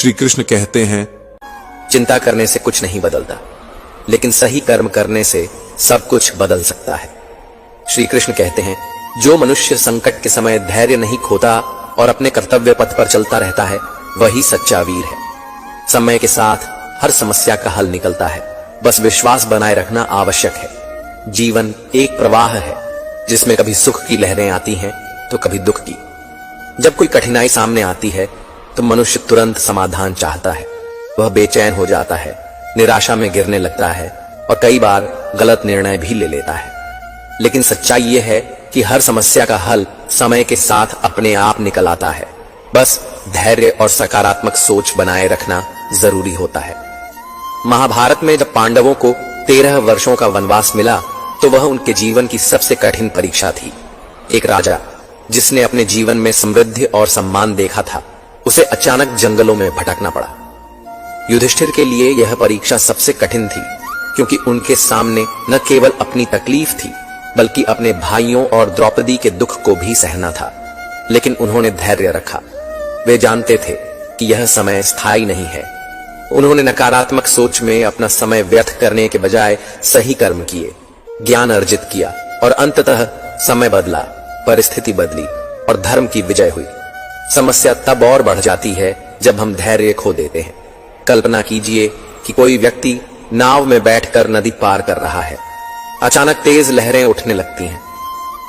श्री कृष्ण कहते हैं, चिंता करने से कुछ नहीं बदलता, लेकिन सही कर्म करने से सब कुछ बदल सकता है। श्री कृष्ण कहते हैं, जो मनुष्य संकट के समय धैर्य नहीं खोता और अपने कर्तव्य पथ पर चलता रहता है, वही सच्चा वीर है। समय के साथ हर समस्या का हल निकलता है, बस विश्वास बनाए रखना आवश्यक है। जीवन एक प्रवाह है जिसमें कभी सुख की लहरें आती हैं तो कभी दुख की। जब कोई कठिनाई सामने आती है तो मनुष्य तुरंत समाधान चाहता है। वह बेचैन हो जाता है, निराशा में गिरने लगता है और कई बार गलत निर्णय भी ले लेता है। लेकिन सच्चाई यह है कि हर समस्या का हल समय के साथ अपने आप निकल आता है। बस धैर्य और सकारात्मक सोच बनाए रखना जरूरी होता है। महाभारत में जब पांडवों को 13 वर्षों का वनवास मिला तो वह उनके जीवन की सबसे कठिन परीक्षा थी। एक राजा जिसने अपने जीवन में समृद्धि और सम्मान देखा था, उसे अचानक जंगलों में भटकना पड़ा। युधिष्ठिर के लिए यह परीक्षा सबसे कठिन थी, क्योंकि उनके सामने न केवल अपनी तकलीफ थी बल्कि अपने भाइयों और द्रौपदी के दुख को भी सहना था। लेकिन उन्होंने धैर्य रखा। वे जानते थे कि यह समय स्थायी नहीं है। उन्होंने नकारात्मक सोच में अपना समय व्यर्थ करने के बजाय सही कर्म किए, ज्ञान अर्जित किया और अंततः समय बदला, परिस्थिति बदली और धर्म की विजय हुई। समस्या तब और बढ़ जाती है जब हम धैर्य खो देते हैं। कल्पना कीजिए कि कोई व्यक्ति नाव में बैठकर नदी पार कर रहा है। अचानक तेज लहरें उठने लगती हैं।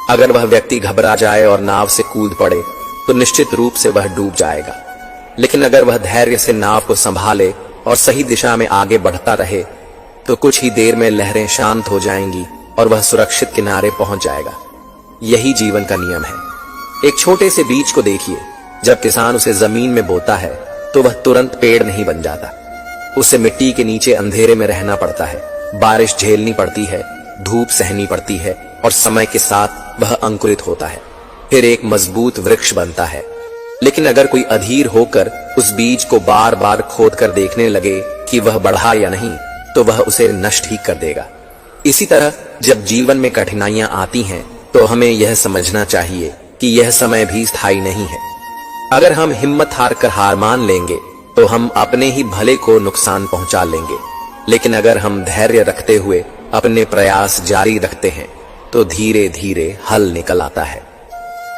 अगर वह व्यक्ति घबरा जाए और नाव से कूद पड़े तो निश्चित रूप से वह डूब जाएगा। लेकिन अगर वह धैर्य से नाव को संभाले और सही दिशा में आगे बढ़ता रहे तो कुछ ही देर में लहरें शांत हो जाएंगी और वह सुरक्षित किनारे पहुंच जाएगा। यही जीवन का नियम है। एक छोटे से बीज को देखिए, जब किसान उसे जमीन में बोता है तो वह तुरंत पेड़ नहीं बन जाता। उसे मिट्टी के नीचे अंधेरे में रहना पड़ता है, बारिश झेलनी पड़ती है, धूप सहनी पड़ती है और समय के साथ वह अंकुरित होता है, फिर एक मजबूत वृक्ष बनता है। लेकिन अगर कोई अधीर होकर उस बीज को बार बार खोद कर देखने लगे कि वह बढ़ा या नहीं, तो वह उसे नष्ट ही कर देगा। इसी तरह जब जीवन में कठिनाइयां आती हैं तो हमें यह समझना चाहिए कि यह समय भी स्थायी नहीं है। अगर हम हिम्मत हार कर हार मान लेंगे तो हम अपने ही भले को नुकसान पहुंचा लेंगे। लेकिन अगर हम धैर्य रखते हुए अपने प्रयास जारी रखते हैं तो धीरे धीरे हल निकल आता है।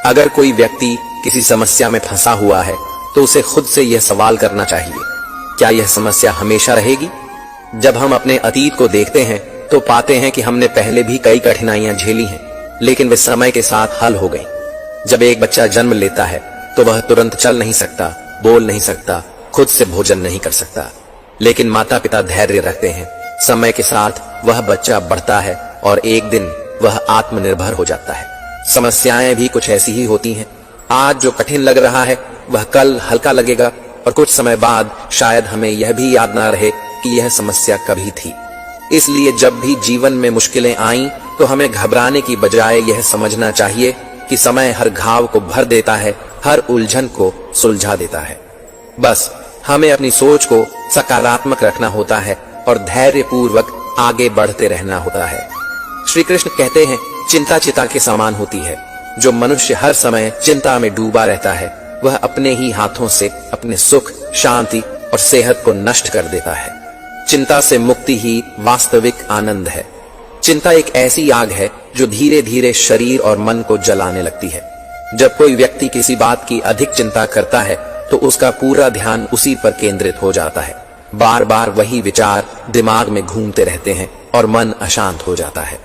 अगर कोई व्यक्ति किसी समस्या में फंसा हुआ है तो उसे खुद से यह सवाल करना चाहिए, क्या यह समस्या हमेशा रहेगी? जब हम अपने अतीत को देखते हैं तो पाते हैं कि हमने पहले भी कई कठिनाइयां झेली हैं, लेकिन वे समय के साथ हल हो गई। जब एक बच्चा जन्म लेता है तो वह तुरंत चल नहीं सकता, बोल नहीं सकता, खुद से भोजन नहीं कर सकता। लेकिन माता पिता धैर्य रखते हैं। समय के साथ वह बच्चा बढ़ता है और एक दिन वह आत्मनिर्भर हो जाता है। समस्याएं भी कुछ ऐसी ही होती हैं। आज जो कठिन लग रहा है वह कल हल्का लगेगा और कुछ समय बाद शायद हमें यह भी याद ना रहे कि यह समस्या कभी थी। इसलिए जब भी जीवन में मुश्किलें आईं तो हमें घबराने की बजाय यह समझना चाहिए कि समय हर घाव को भर देता है, हर उलझन को सुलझा देता है। बस हमें अपनी सोच को सकारात्मक रखना होता है और धैर्य पूर्वक आगे बढ़ते रहना होता है। श्री कृष्ण कहते हैं, चिंता चिता के समान होती है। जो मनुष्य हर समय चिंता में डूबा रहता है वह अपने ही हाथों से अपने सुख, शांति और सेहत को नष्ट कर देता है। चिंता से मुक्ति ही वास्तविक आनंद है। चिंता एक ऐसी आग है जो धीरे धीरे शरीर और मन को जलाने लगती है। जब कोई व्यक्ति किसी बात की अधिक चिंता करता है तो उसका पूरा ध्यान उसी पर केंद्रित हो जाता है। बार बार वही विचार दिमाग में घूमते रहते हैं और मन अशांत हो जाता है।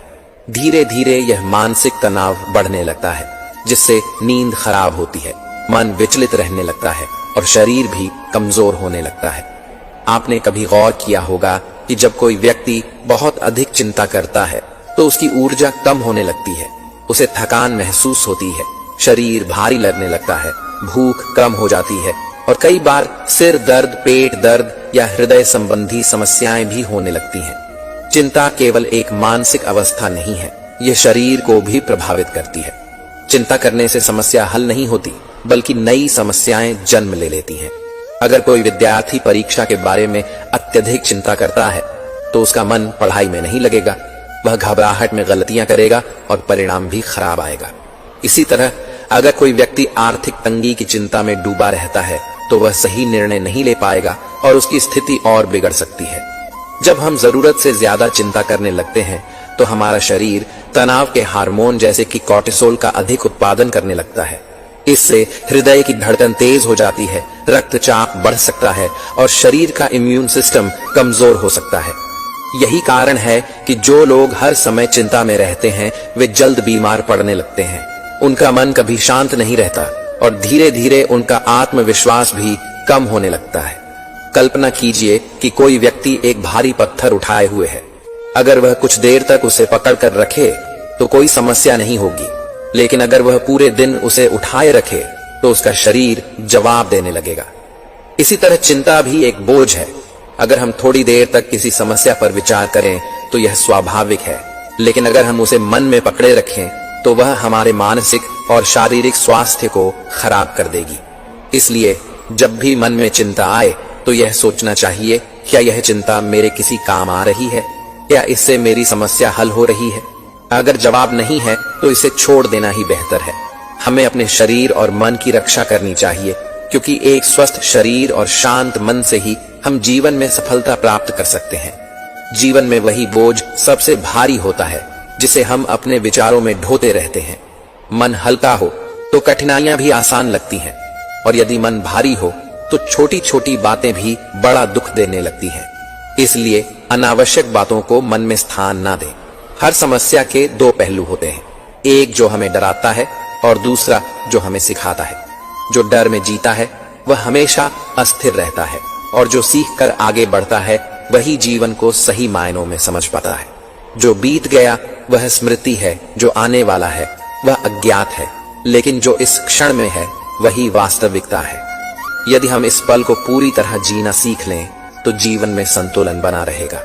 धीरे धीरे यह मानसिक तनाव बढ़ने लगता है, जिससे नींद खराब होती है, मन विचलित रहने लगता है और शरीर भी कमजोर होने लगता है। आपने कभी गौर किया होगा कि जब कोई व्यक्ति बहुत अधिक चिंता करता है तो उसकी ऊर्जा कम होने लगती है, उसे थकान महसूस होती है, शरीर भारी लगने लगता है, भूख कम हो जाती है और कई बार सिर दर्द, पेट दर्द या हृदय संबंधी समस्याएं भी होने लगती हैं। चिंता केवल एक मानसिक अवस्था नहीं है, यह शरीर को भी प्रभावित करती है। चिंता करने से समस्या हल नहीं होती, बल्कि नई समस्याएं जन्म ले लेती हैं। अगर कोई विद्यार्थी परीक्षा के बारे में अत्यधिक चिंता करता है तो उसका मन पढ़ाई में नहीं लगेगा, वह घबराहट में गलतियां करेगा और परिणाम भी खराब आएगा। इसी तरह अगर कोई व्यक्ति आर्थिक तंगी की चिंता में डूबा रहता है तो वह सही निर्णय नहीं ले पाएगा और उसकी स्थिति और बिगड़ सकती है। जब हम जरूरत से ज्यादा चिंता करने लगते हैं तो हमारा शरीर तनाव के हार्मोन जैसे कि कॉर्टिसोल का अधिक उत्पादन करने लगता है। इससे हृदय की धड़कन तेज हो जाती है, रक्तचाप बढ़ सकता है और शरीर का इम्यून सिस्टम कमजोर हो सकता है। यही कारण है कि जो लोग हर समय चिंता में रहते हैं वे जल्द बीमार पड़ने लगते हैं। उनका मन कभी शांत नहीं रहता और धीरे धीरे उनका आत्मविश्वास भी कम होने लगता है। कल्पना कीजिए कि कोई व्यक्ति एक भारी पत्थर उठाए हुए है। अगर वह कुछ देर तक उसे पकड़कर रखे तो कोई समस्या नहीं होगी, लेकिन अगर वह पूरे दिन उसे उठाए रखे तो उसका शरीर जवाब देने लगेगा। इसी तरह चिंता भी एक बोझ है। अगर हम थोड़ी देर तक किसी समस्या पर विचार करें तो यह स्वाभाविक है, लेकिन अगर हम उसे मन में पकड़े रखें तो वह हमारे मानसिक और शारीरिक स्वास्थ्य को खराब कर देगी। इसलिए जब भी मन में चिंता आए तो यह सोचना चाहिए, क्या यह चिंता मेरे किसी काम आ रही है? क्या इससे मेरी समस्या हल हो रही है? अगर जवाब नहीं है तो इसे छोड़ देना ही बेहतर है। हमें अपने शरीर और मन की रक्षा करनी चाहिए, क्योंकि एक स्वस्थ शरीर और शांत मन से ही हम जीवन में सफलता प्राप्त कर सकते हैं। जीवन में वही बोझ सबसे भारी होता है जिसे हम अपने विचारों में ढोते रहते हैं। मन हल्का हो तो कठिनाइयां भी आसान लगती हैं, और यदि मन भारी हो तो छोटी छोटी बातें भी बड़ा दुख देने लगती हैं। इसलिए अनावश्यक बातों को मन में स्थान ना दें। हर समस्या के दो पहलू होते हैं, एक जो हमें डराता है और दूसरा जो हमें सिखाता है। जो डर में जीता है वह हमेशा अस्थिर रहता है, और जो सीख कर आगे बढ़ता है वही जीवन को सही मायनों में समझ पाता है। जो बीत गया वह स्मृति है, जो आने वाला है वह अज्ञात है, लेकिन जो इस क्षण में है वही वास्तविकता है। यदि हम इस पल को पूरी तरह जीना सीख लें तो जीवन में संतुलन बना रहेगा।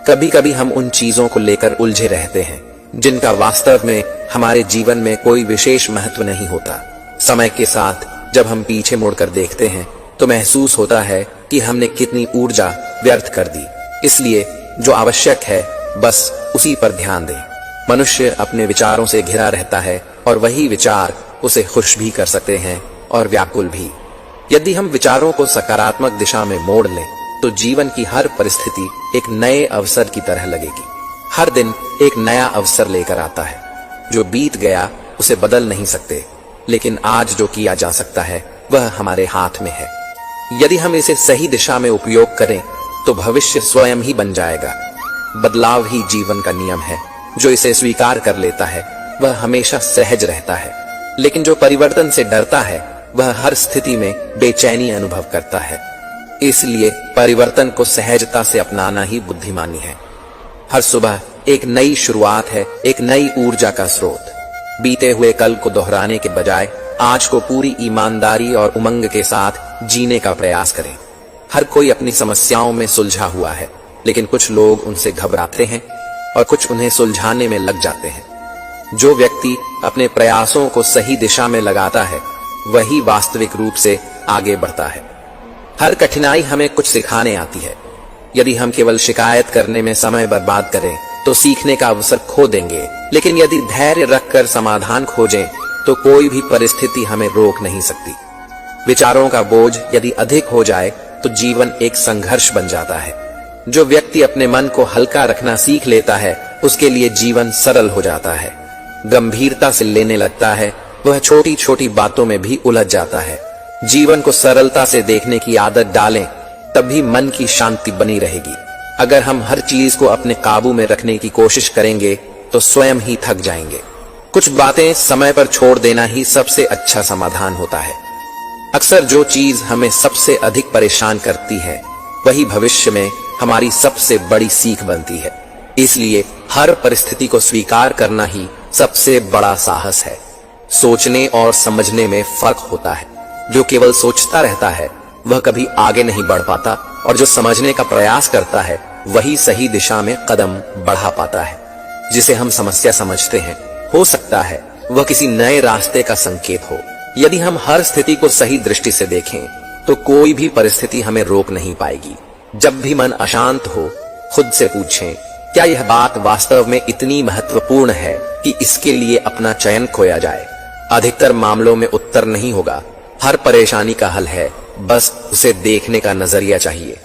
कभी कभी हम उन चीजों को लेकर उलझे रहते हैं जिनका वास्तव में हमारे जीवन में कोई विशेष महत्व नहीं होता। समय के साथ जब हम पीछे मुड़कर देखते हैं तो महसूस होता है कि हमने कितनी ऊर्जा व्यर्थ कर दी। इसलिए जो आवश्यक है बस उसी पर ध्यान दें। मनुष्य अपने विचारों से घिरा रहता है और वही विचार उसे खुश भी कर सकते हैं और व्याकुल भी। यदि हम विचारों को सकारात्मक दिशा में मोड़ लें तो जीवन की हर परिस्थिति एक नए अवसर की तरह लगेगी। हर दिन एक नया अवसर लेकर आता है। जो बीत गया उसे बदल नहीं सकते, लेकिन आज जो किया जा सकता है वह हमारे हाथ में है। यदि हम इसे सही दिशा में उपयोग करें तो भविष्य स्वयं ही बन जाएगा। बदलाव ही जीवन का नियम है। जो इसे स्वीकार कर लेता है वह हमेशा सहज रहता है, लेकिन जो परिवर्तन से डरता है वह हर स्थिति में बेचैनी अनुभव करता है। इसलिए परिवर्तन को सहजता से अपनाना ही बुद्धिमानी है। हर सुबह एक नई शुरुआत है, एक नई ऊर्जा का स्रोत। बीते हुए कल को दोहराने के बजाय आज को पूरी ईमानदारी और उमंग के साथ जीने का प्रयास करें। हर कोई अपनी समस्याओं में सुलझा हुआ है, लेकिन कुछ लोग उनसे घबराते हैं और कुछ उन्हें सुलझाने में लग जाते हैं। जो व्यक्ति अपने प्रयासों को सही दिशा में लगाता है वही वास्तविक रूप से आगे बढ़ता है। हर कठिनाई हमें कुछ सिखाने आती है। यदि हम केवल शिकायत करने में समय बर्बाद करें तो सीखने का अवसर खो देंगे, लेकिन यदि धैर्य रखकर समाधान खोजें तो कोई भी परिस्थिति हमें रोक नहीं सकती। विचारों का बोझ यदि अधिक हो जाए तो जीवन एक संघर्ष बन जाता है। जो व्यक्ति अपने मन को हल्का रखना सीख लेता है उसके लिए जीवन सरल हो जाता है। गंभीरता से लेने लगता है वह छोटी छोटी बातों में भी उलझ जाता है। जीवन को सरलता से देखने की आदत डालें, तभी मन की शांति बनी रहेगी। अगर हम हर चीज को अपने काबू में रखने की कोशिश करेंगे तो स्वयं ही थक जाएंगे। कुछ बातें समय पर छोड़ देना ही सबसे अच्छा समाधान होता है। अक्सर जो चीज हमें सबसे अधिक परेशान करती है वही भविष्य में हमारी सबसे बड़ी सीख बनती है। इसलिए हर परिस्थिति को स्वीकार करना ही सबसे बड़ा साहस है। सोचने और समझने में फर्क होता है। जो केवल सोचता रहता है वह कभी आगे नहीं बढ़ पाता, और जो समझने का प्रयास करता है वही सही दिशा में कदम बढ़ा पाता है। जिसे हम समस्या समझते हैं हो सकता है वह किसी नए रास्ते का संकेत हो। यदि हम हर स्थिति को सही दृष्टि से देखें तो कोई भी परिस्थिति हमें रोक नहीं पाएगी। जब भी मन अशांत हो खुद से पूछें, क्या यह बात वास्तव में इतनी महत्वपूर्ण है कि इसके लिए अपना चयन खोया जाए? अधिकतर मामलों में उत्तर नहीं होगा। हर परेशानी का हल है, बस उसे देखने का नजरिया चाहिए।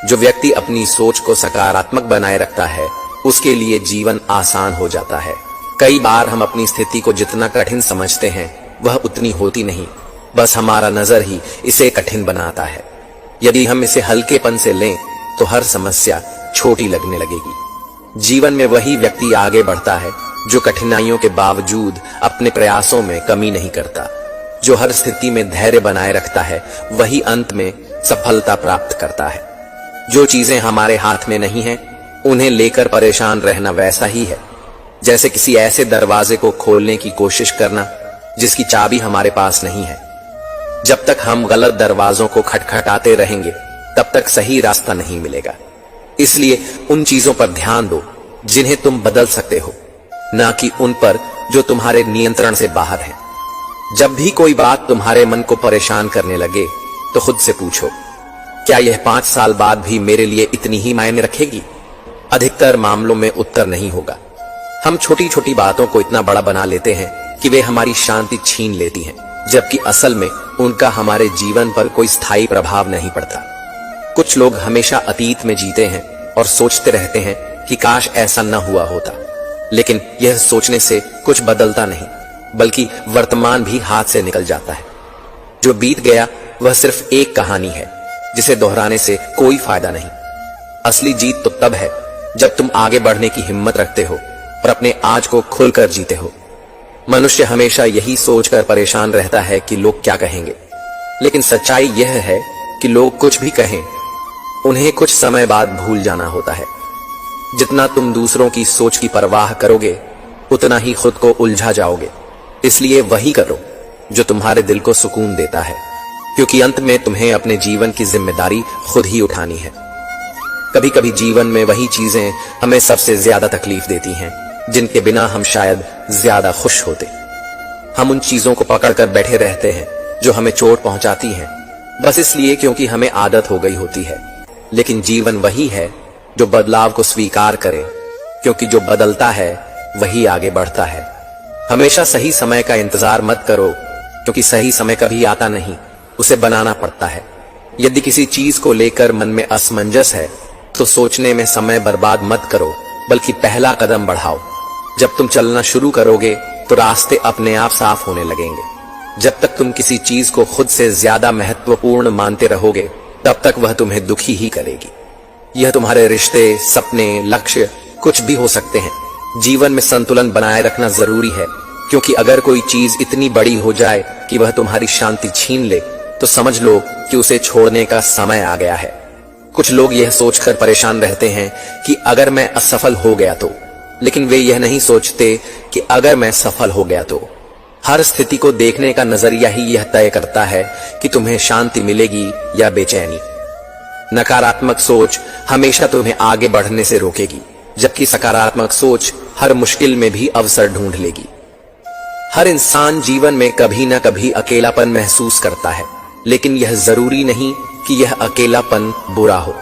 जो व्यक्ति अपनी सोच को सकारात्मक बनाए रखता है उसके लिए जीवन आसान हो जाता है। कई बार हम अपनी स्थिति को जितना कठिन समझते हैं वह उतनी होती नहीं, बस हमारा नजर ही इसे कठिन बनाता है। यदि हम इसे हल्केपन से लें तो हर समस्या छोटी लगने लगेगी। जीवन में वही व्यक्ति आगे बढ़ता है जो कठिनाइयों के बावजूद अपने प्रयासों में कमी नहीं करता। जो हर स्थिति में धैर्य बनाए रखता है वही अंत में सफलता प्राप्त करता है। जो चीजें हमारे हाथ में नहीं हैं उन्हें लेकर परेशान रहना वैसा ही है जैसे किसी ऐसे दरवाजे को खोलने की कोशिश करना जिसकी चाबी हमारे पास नहीं है। जब तक हम गलत दरवाजों को खटखटाते रहेंगे तब तक सही रास्ता नहीं मिलेगा। इसलिए उन चीजों पर ध्यान दो जिन्हें तुम बदल सकते हो, ना कि उन पर जो तुम्हारे नियंत्रण से बाहर है। जब भी कोई बात तुम्हारे मन को परेशान करने लगे तो खुद से पूछो, क्या यह 5 साल बाद भी मेरे लिए इतनी ही मायने रखेगी? अधिकतर मामलों में उत्तर नहीं होगा। हम छोटी छोटी बातों को इतना बड़ा बना लेते हैं कि वे हमारी शांति छीन लेती हैं, जबकि असल में उनका हमारे जीवन पर कोई स्थायी प्रभाव नहीं पड़ता। कुछ लोग हमेशा अतीत में जीते हैं और सोचते रहते हैं कि काश ऐसा न हुआ होता, लेकिन यह सोचने से कुछ बदलता नहीं, बल्कि वर्तमान भी हाथ से निकल जाता है। जो बीत गया वह सिर्फ एक कहानी है जिसे दोहराने से कोई फायदा नहीं। असली जीत तो तब है जब तुम आगे बढ़ने की हिम्मत रखते हो और अपने आज को खुलकर जीते हो। मनुष्य हमेशा यही सोचकर परेशान रहता है कि लोग क्या कहेंगे, लेकिन सच्चाई यह है कि लोग कुछ भी कहें उन्हें कुछ समय बाद भूल जाना होता है। जितना तुम दूसरों की सोच की परवाह करोगे उतना ही खुद को उलझा जाओगे। इसलिए वही करो जो तुम्हारे दिल को सुकून देता है, क्योंकि अंत में तुम्हें अपने जीवन की जिम्मेदारी खुद ही उठानी है। कभी कभी जीवन में वही चीजें हमें सबसे ज्यादा तकलीफ देती हैं जिनके बिना हम शायद ज्यादा खुश होते। हम उन चीजों को पकड़कर बैठे रहते हैं जो हमें चोट पहुंचाती हैं, बस इसलिए क्योंकि हमें आदत हो गई होती है। लेकिन जीवन वही है जो बदलाव को स्वीकार करे, क्योंकि जो बदलता है वही आगे बढ़ता है। हमेशा सही समय का इंतजार मत करो, क्योंकि सही समय कभी आता नहीं, उसे बनाना पड़ता है। यदि किसी चीज को लेकर मन में असमंजस है तो सोचने में समय बर्बाद मत करो, बल्कि पहला कदम बढ़ाओ। जब तुम चलना शुरू करोगे तो रास्ते अपने आप साफ होने लगेंगे। जब तक तुम किसी चीज को खुद से ज्यादा महत्वपूर्ण मानते रहोगे तब तक वह तुम्हें दुखी ही करेगी। यह तुम्हारे रिश्ते, सपने, लक्ष्य कुछ भी हो सकते हैं। जीवन में संतुलन बनाए रखना जरूरी है, क्योंकि अगर कोई चीज इतनी बड़ी हो जाए कि वह तुम्हारी शांति छीन ले तो समझ लो कि उसे छोड़ने का समय आ गया है। कुछ लोग यह सोचकर परेशान रहते हैं कि अगर मैं असफल हो गया तो, लेकिन वे यह नहीं सोचते कि अगर मैं सफल हो गया तो। हर स्थिति को देखने का नजरिया ही यह तय करता है कि तुम्हें शांति मिलेगी या बेचैनी। नकारात्मक सोच हमेशा तुम्हें आगे बढ़ने से रोकेगी, जबकि सकारात्मक सोच हर मुश्किल में भी अवसर ढूंढ लेगी। हर इंसान जीवन में कभी न कभी अकेलापन महसूस करता है, लेकिन यह जरूरी नहीं कि यह अकेलापन बुरा हो।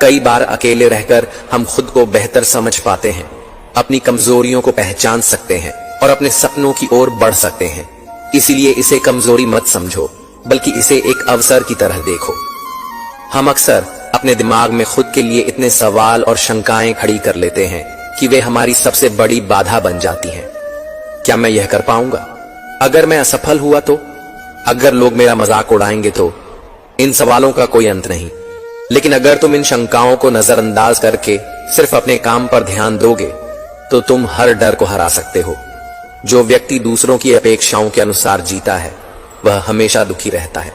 कई बार अकेले रहकर हम खुद को बेहतर समझ पाते हैं, अपनी कमजोरियों को पहचान सकते हैं और अपने सपनों की ओर बढ़ सकते हैं। इसीलिए इसे कमजोरी मत समझो, बल्कि इसे एक अवसर की तरह देखो। हम अक्सर अपने दिमाग में खुद के लिए इतने सवाल और शंकाएं खड़ी कर लेते हैं कि वे हमारी सबसे बड़ी बाधा बन जाती हैं। क्या मैं यह कर पाऊंगा? अगर मैं असफल हुआ तो? अगर लोग मेरा मजाक उड़ाएंगे तो? इन सवालों का कोई अंत नहीं। लेकिन अगर तुम इन शंकाओं को नजरअंदाज करके सिर्फ अपने काम पर ध्यान दोगे तो तुम हर डर को हरा सकते हो। जो व्यक्ति दूसरों की अपेक्षाओं के अनुसार जीता है वह हमेशा दुखी रहता है,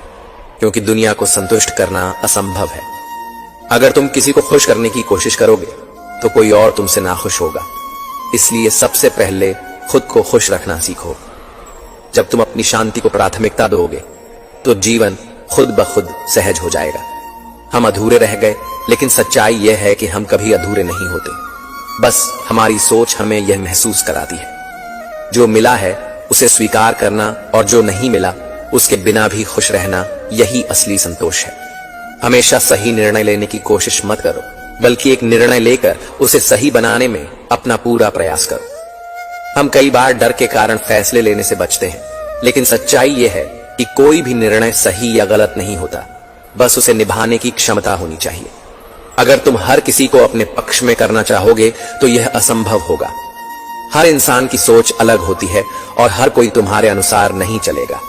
क्योंकि दुनिया को संतुष्ट करना असंभव है। अगर तुम किसी को खुश करने की कोशिश करोगे तो कोई और तुमसे नाखुश होगा। इसलिए सबसे पहले खुद को खुश रखना सीखो। जब तुम अपनी शांति को प्राथमिकता दोगे तो जीवन खुद ब खुद सहज हो जाएगा। हम अधूरे रह गए, लेकिन सच्चाई यह है कि हम कभी अधूरे नहीं होते। बस हमारी सोच हमें यह महसूस कराती है। जो मिला है उसे स्वीकार करना और जो नहीं मिला उसके बिना भी खुश रहना, यही असली संतोष है। हमेशा सही निर्णय लेने की कोशिश मत करो, बल्कि एक निर्णय लेकर उसे सही बनाने में अपना पूरा प्रयास करो। हम कई बार डर के कारण फैसले लेने से बचते हैं, लेकिन सच्चाई यह है कि कोई भी निर्णय सही या गलत नहीं होता, बस उसे निभाने की क्षमता होनी चाहिए। अगर तुम हर किसी को अपने पक्ष में करना चाहोगे तो यह असंभव होगा। हर इंसान की सोच अलग होती है और हर कोई तुम्हारे अनुसार नहीं चलेगा।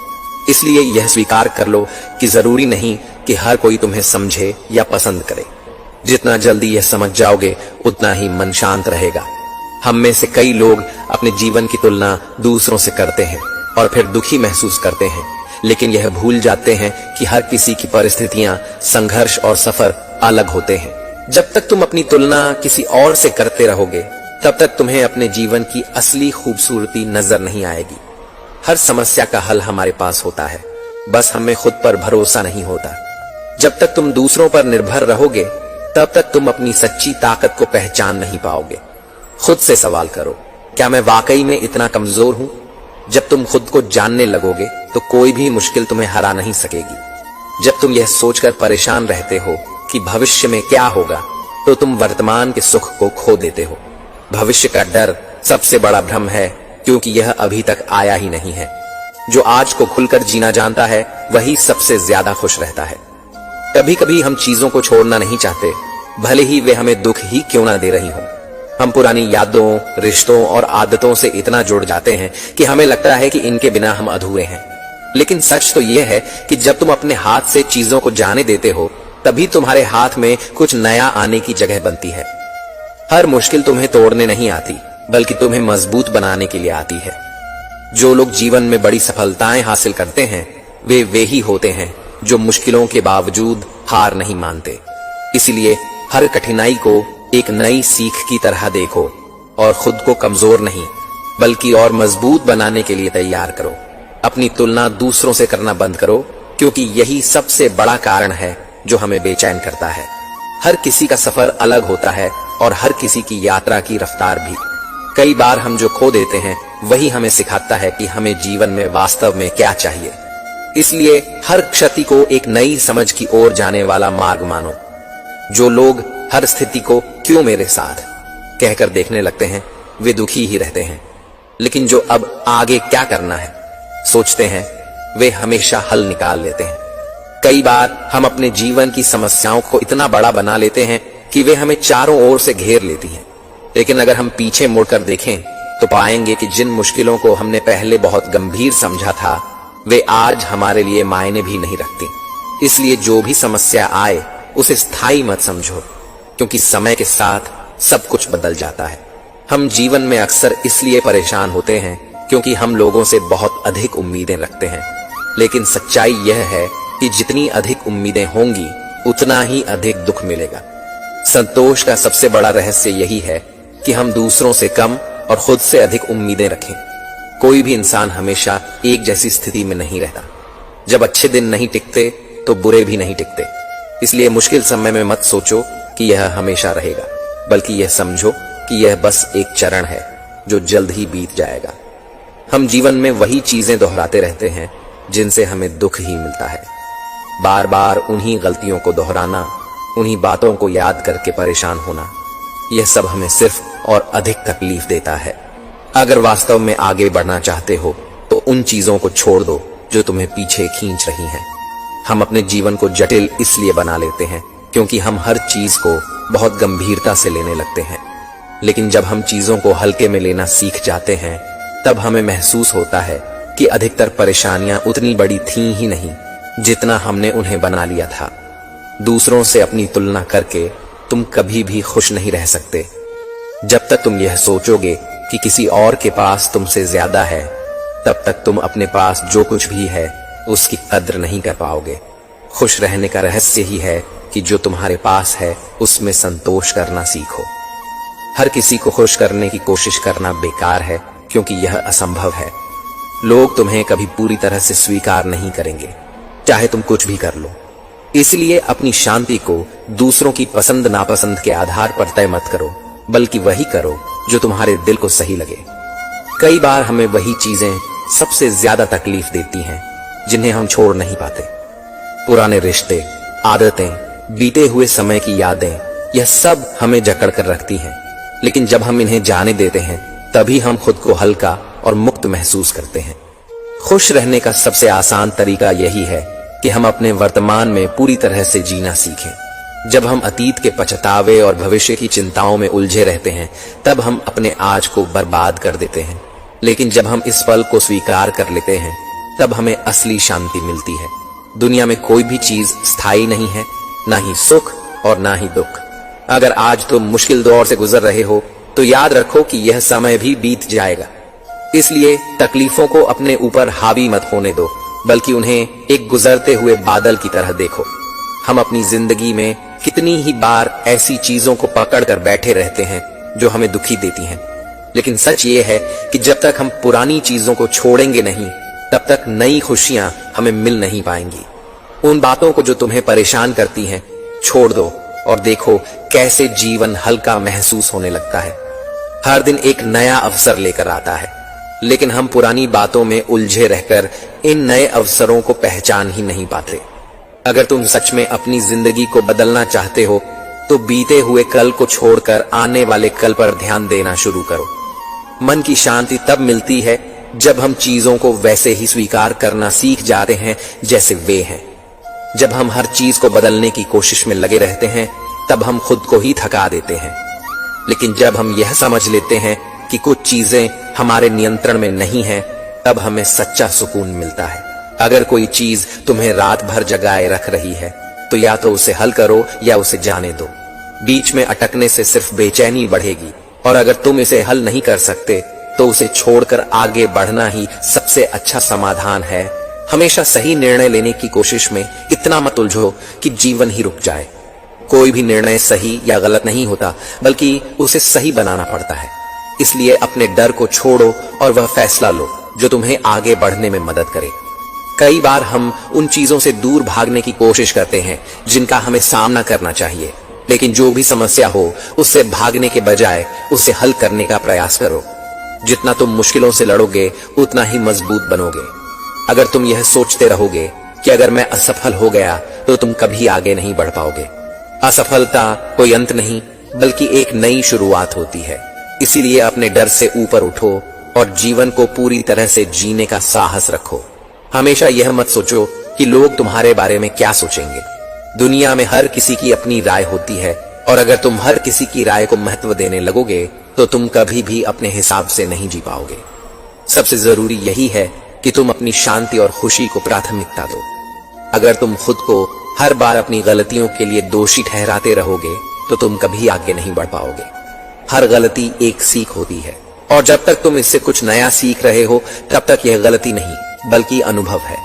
इसलिए यह स्वीकार कर लो कि जरूरी नहीं कि हर कोई तुम्हें समझे या पसंद करे। जितना जल्दी यह समझ जाओगे उतना ही मन शांत रहेगा। हम में से कई लोग अपने जीवन की तुलना दूसरों से करते हैं और फिर दुखी महसूस करते हैं, लेकिन यह भूल जाते हैं कि हर किसी की परिस्थितियां, संघर्ष और सफर अलग होते हैं। जब तक तुम अपनी तुलना किसी और से करते रहोगे, तब तक तुम्हें अपने जीवन की असली खूबसूरती नजर नहीं आएगी। हर समस्या का हल हमारे पास होता है, बस हमें खुद पर भरोसा नहीं होता। जब तक तुम दूसरों पर निर्भर रहोगे, तब तक तुम अपनी सच्ची ताकत को पहचान नहीं पाओगे। खुद से सवाल करो, क्या मैं वाकई में इतना कमजोर हूं? जब तुम खुद को जानने लगोगे तो कोई भी मुश्किल तुम्हें हरा नहीं सकेगी। जब तुम यह सोचकर परेशान रहते हो कि भविष्य में क्या होगा, तो तुम वर्तमान के सुख को खो देते हो। भविष्य का डर सबसे बड़ा भ्रम है, क्योंकि यह अभी तक आया ही नहीं है। जो आज को खुलकर जीना जानता है, वही सबसे ज्यादा खुश रहता है। कभी कभी हम चीजों को छोड़ना नहीं चाहते, भले ही वे हमें दुख ही क्यों ना दे रही हो। हम पुरानी यादों, रिश्तों और आदतों से इतना जुड़ जाते हैं कि हमें लगता है कि इनके बिना हम अधूरे हैं। लेकिन सच तो यह है कि जब तुम अपने हाथ से चीजों को जाने देते हो, तभी तुम्हारे हाथ में कुछ नया आने की जगह बनती है। हर मुश्किल तुम्हें तोड़ने नहीं आती, बल्कि तुम्हें मजबूत बनाने के लिए आती है। जो लोग जीवन में बड़ी सफलताएं हासिल करते हैं, वे ही होते हैं जो मुश्किलों के बावजूद हार नहीं मानते। इसलिए हर कठिनाई को एक नई सीख की तरह देखो और खुद को कमजोर नहीं, बल्कि और मजबूत बनाने के लिए तैयार करो। अपनी तुलना दूसरों से करना बंद करो, क्योंकि यही सबसे बड़ा कारण है जो हमें बेचैन करता है। हर किसी का सफर अलग होता है और हर किसी की यात्रा की रफ्तार भी। कई बार हम जो खो देते हैं, वही हमें सिखाता है कि हमें जीवन में वास्तव में क्या चाहिए। इसलिए हर क्षति को एक नई समझ की ओर जाने वाला मार्ग मानो। जो लोग हर स्थिति को क्यों मेरे साथ कहकर देखने लगते हैं, वे दुखी ही रहते हैं। लेकिन जो अब आगे क्या करना है सोचते हैं, वे हमेशा हल निकाल लेते हैं। कई बार हम अपने जीवन की समस्याओं को इतना बड़ा बना लेते हैं कि वे हमें चारों ओर से घेर लेती हैं। लेकिन अगर हम पीछे मुड़कर देखें तो पाएंगे कि जिन मुश्किलों को हमने पहले बहुत गंभीर समझा था, वे आज हमारे लिए मायने भी नहीं रखती। इसलिए जो भी समस्या आए, उसे स्थायी मत समझो, क्योंकि समय के साथ सब कुछ बदल जाता है। हम जीवन में अक्सर इसलिए परेशान होते हैं क्योंकि हम लोगों से बहुत अधिक उम्मीदें रखते हैं। लेकिन सच्चाई यह है कि जितनी अधिक उम्मीदें होंगी, उतना ही अधिक दुख मिलेगा। संतोष का सबसे बड़ा रहस्य यही है कि हम दूसरों से कम और खुद से अधिक उम्मीदें रखें। कोई भी इंसान हमेशा एक जैसी स्थिति में नहीं रहता। जब अच्छे दिन नहीं टिकते तो बुरे भी नहीं टिकते। इसलिए मुश्किल समय में मत सोचो कि यह हमेशा रहेगा, बल्कि यह समझो कि यह बस एक चरण है जो जल्द ही बीत जाएगा। हम जीवन में वही चीजें दोहराते रहते हैं जिनसे हमें दुख ही मिलता है। बार बार उन्हीं गलतियों को दोहराना, उन्हीं बातों को याद करके परेशान होना, यह सब हमें सिर्फ और अधिक तकलीफ देता है। अगर वास्तव में आगे बढ़ना चाहते हो तो उन चीजों को छोड़ दो जो तुम्हें पीछे खींच रही हैं। हम अपने जीवन को जटिल इसलिए बना लेते हैं क्योंकि हम हर चीज को बहुत गंभीरता से लेने लगते हैं। लेकिन जब हम चीजों को हल्के में लेना सीख जाते हैं, तब हमें महसूस होता है कि अधिकतर परेशानियां उतनी बड़ी थीं ही नहीं जितना हमने उन्हें बना लिया था। दूसरों से अपनी तुलना करके तुम कभी भी खुश नहीं रह सकते। जब तक तुम यह सोचोगे कि किसी और के पास तुमसे ज्यादा है, तब तक तुम अपने पास जो कुछ भी है उसकी कद्र नहीं कर पाओगे। खुश रहने का रहस्य ही है कि जो तुम्हारे पास है उसमें संतोष करना सीखो। हर किसी को खुश करने की कोशिश करना बेकार है, क्योंकि यह असंभव है। लोग तुम्हें कभी पूरी तरह से स्वीकार नहीं करेंगे, चाहे तुम कुछ भी कर लो। इसलिए अपनी शांति को दूसरों की पसंद नापसंद के आधार पर तय मत करो, बल्कि वही करो जो तुम्हारे दिल को सही लगे। कई बार हमें वही चीजें सबसे ज्यादा तकलीफ देती हैं जिन्हें हम छोड़ नहीं पाते। पुराने रिश्ते, आदतें, बीते हुए समय की यादें, यह सब हमें जकड़ कर रखती हैं। लेकिन जब हम इन्हें जाने देते हैं, तभी हम खुद को हल्का और मुक्त महसूस करते हैं। खुश रहने का सबसे आसान तरीका यही है कि हम अपने वर्तमान में पूरी तरह से जीना सीखें। जब हम अतीत के पछतावे और भविष्य की चिंताओं में उलझे रहते हैं, तब हम अपने आज को बर्बाद कर देते हैं। लेकिन जब हम इस पल को स्वीकार कर लेते हैं, तब हमें असली शांति मिलती है। दुनिया में कोई भी चीज स्थायी नहीं है, ना ही सुख और ना ही दुख। अगर आज तुम मुश्किल दौर से गुजर रहे हो, तो याद रखो कि यह समय भी बीत जाएगा। इसलिए तकलीफों को अपने ऊपर हावी मत होने दो, बल्कि उन्हें एक गुजरते हुए बादल की तरह देखो। हम अपनी जिंदगी में कितनी ही बार ऐसी चीजों को पकड़ कर बैठे रहते हैं जो हमें दुखी देती हैं, लेकिन सच ये है कि जब तक हम पुरानी चीजों को छोड़ेंगे नहीं, तब तक नई खुशियां हमें मिल नहीं पाएंगी। उन बातों को जो तुम्हें परेशान करती हैं, छोड़ दो और देखो कैसे जीवन हल्का महसूस होने लगता है। हर दिन एक नया अवसर लेकर आता है, लेकिन हम पुरानी बातों में उलझे रहकर इन नए अवसरों को पहचान ही नहीं पाते। अगर तुम सच में अपनी जिंदगी को बदलना चाहते हो, तो बीते हुए कल को छोड़कर आने वाले कल पर ध्यान देना शुरू करो। मन की शांति तब मिलती है जब हम चीजों को वैसे ही स्वीकार करना सीख जाते हैं जैसे वे हैं। जब हम हर चीज को बदलने की कोशिश में लगे रहते हैं, तब हम खुद को ही थका देते हैं। लेकिन जब हम यह समझ लेते हैं कि कुछ चीजें हमारे नियंत्रण में नहीं हैं, तब हमें सच्चा सुकून मिलता है। अगर कोई चीज तुम्हें रात भर जगाए रख रही है, तो या तो उसे हल करो या उसे जाने दो। बीच में अटकने से सिर्फ बेचैनी बढ़ेगी, और अगर तुम इसे हल नहीं कर सकते, तो उसे छोड़कर आगे बढ़ना ही सबसे अच्छा समाधान है। हमेशा सही निर्णय लेने की कोशिश में इतना मत उलझो कि जीवन ही रुक जाए। कोई भी निर्णय सही या गलत नहीं होता, बल्कि उसे सही बनाना पड़ता है। इसलिए अपने डर को छोड़ो और वह फैसला लो जो तुम्हें आगे बढ़ने में मदद करे। कई बार हम उन चीजों से दूर भागने की कोशिश करते हैं जिनका हमें सामना करना चाहिए, लेकिन जो भी समस्या हो, उससे भागने के बजाय उसे हल करने का प्रयास करो। जितना तुम मुश्किलों से लड़ोगे, उतना ही मजबूत बनोगे। अगर तुम यह सोचते रहोगे कि अगर मैं असफल हो गया तो तुम कभी आगे नहीं बढ़ पाओगे। असफलता कोई अंत नहीं, बल्कि एक नई शुरुआत होती है। इसीलिए अपने डर से ऊपर उठो और जीवन को पूरी तरह से जीने का साहस रखो। हमेशा यह मत सोचो कि लोग तुम्हारे बारे में क्या सोचेंगे। दुनिया में हर किसी की अपनी राय होती है, और अगर तुम हर किसी की राय को महत्व देने लगोगे, तो तुम कभी भी अपने हिसाब से नहीं जी पाओगे। सबसे जरूरी यही है कि तुम अपनी शांति और खुशी को प्राथमिकता दो। अगर तुम खुद को हर बार अपनी गलतियों के लिए दोषी ठहराते रहोगे, तो तुम कभी आगे नहीं बढ़ पाओगे। हर गलती एक सीख होती है, और जब तक तुम इससे कुछ नया सीख रहे हो, तब तक यह गलती नहीं बल्कि अनुभव है।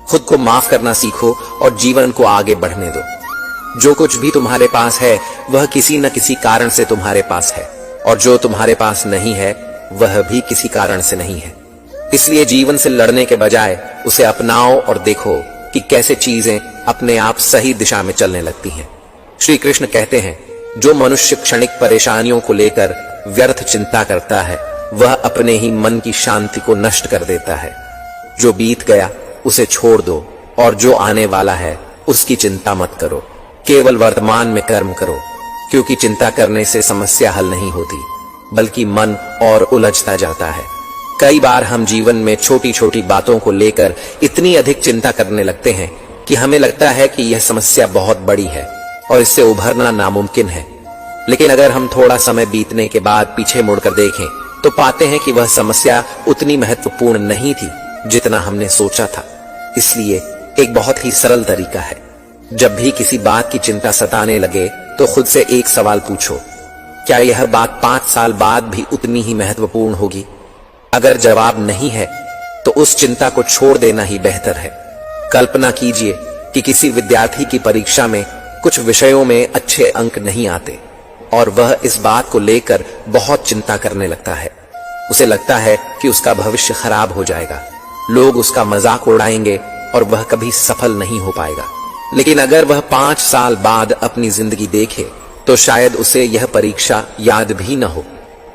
खुद को माफ करना सीखो और जीवन को आगे बढ़ने दो। जो कुछ भी तुम्हारे पास है, वह किसी न किसी कारण से तुम्हारे पास है, और जो तुम्हारे पास नहीं है, वह भी किसी कारण से नहीं है। इसलिए जीवन से लड़ने के बजाय उसे अपनाओ और देखो कि कैसे चीजें अपने आप सही दिशा में चलने लगती हैं। श्री कृष्ण कहते हैं, जो मनुष्य क्षणिक परेशानियों को लेकर व्यर्थ चिंता करता है, वह अपने ही मन की शांति को नष्ट कर देता है। जो बीत गया उसे छोड़ दो, और जो आने वाला है उसकी चिंता मत करो। केवल वर्तमान में कर्म करो, क्योंकि चिंता करने से समस्या हल नहीं होती, बल्कि मन और उलझता जाता है। कई बार हम जीवन में छोटी छोटी बातों को लेकर इतनी अधिक चिंता करने लगते हैं कि हमें लगता है कि यह समस्या बहुत बड़ी है और इससे उभरना नामुमकिन है। लेकिन अगर हम थोड़ा समय बीतने के बाद पीछे मुड़कर देखें, तो पाते हैं कि वह समस्या उतनी महत्वपूर्ण नहीं थी जितना हमने सोचा था। इसलिए एक बहुत ही सरल तरीका है, जब भी किसी बात की चिंता सताने लगे, तो खुद से एक सवाल पूछो, क्या यह बात 5 साल बाद भी उतनी ही महत्वपूर्ण होगी? अगर जवाब नहीं है, तो उस चिंता को छोड़ देना ही बेहतर है। कल्पना कीजिए कि किसी विद्यार्थी की परीक्षा में कुछ विषयों में अच्छे अंक नहीं आते, और वह इस बात को लेकर बहुत चिंता करने लगता है। उसे लगता है कि उसका भविष्य खराब हो जाएगा, लोग उसका मजाक उड़ाएंगे और वह कभी सफल नहीं हो पाएगा। लेकिन अगर वह 5 साल बाद अपनी जिंदगी देखे, तो शायद उसे यह परीक्षा याद भी न हो।